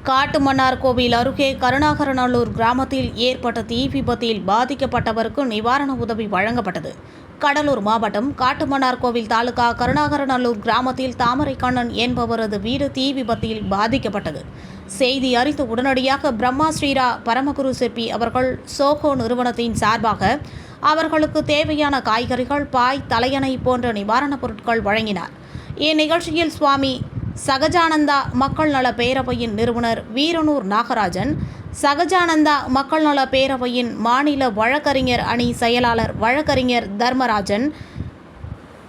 காட்டுமன்னார்கோவில் அருகே கருணாகரநல்லூர் கிராமத்தில் ஏற்பட்ட தீ விபத்தில் பாதிக்கப்பட்டவருக்கு நிவாரண உதவி வழங்கப்பட்டது. கடலூர் மாவட்டம் காட்டுமன்னார்கோவில் தாலுகா கருணாகரநல்லூர் கிராமத்தில் தாமரைக்கண்ணன் என்பவரது வீடு தீ விபத்தில் பாதிக்கப்பட்டது. செய்தி அறிந்து உடனடியாக பிரம்மா ஸ்ரீரா பரமகுரு சிற்பி அவர்கள் சோகோ நிறுவனத்தின் சார்பாக அவர்களுக்கு தேவையான காய்கறிகள், பாய், தலையணை போன்ற நிவாரணப் பொருட்கள் வழங்கினார். இந்நிகழ்ச்சியில் சுவாமி சகஜானந்தா மக்கள் நல பேரவையின் நிறுவனர் வீரனூர் நாகராஜன், சகஜானந்தா மக்கள் நல பேரவையின் மாநில வழக்கறிஞர் அணி செயலாளர் வழக்கறிஞர் தர்மராஜன்,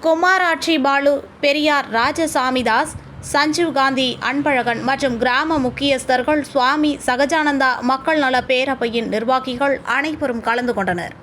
குமாராட்சி பாலு, பெரியார் ராஜசாமிதாஸ், சஞ்சீவ் காந்தி, அன்பழகன் மற்றும் கிராம முக்கியஸ்தர்கள், சுவாமி சகஜானந்தா மக்கள் நல பேரவையின் நிர்வாகிகள் அனைவரும் கலந்து கொண்டனர்.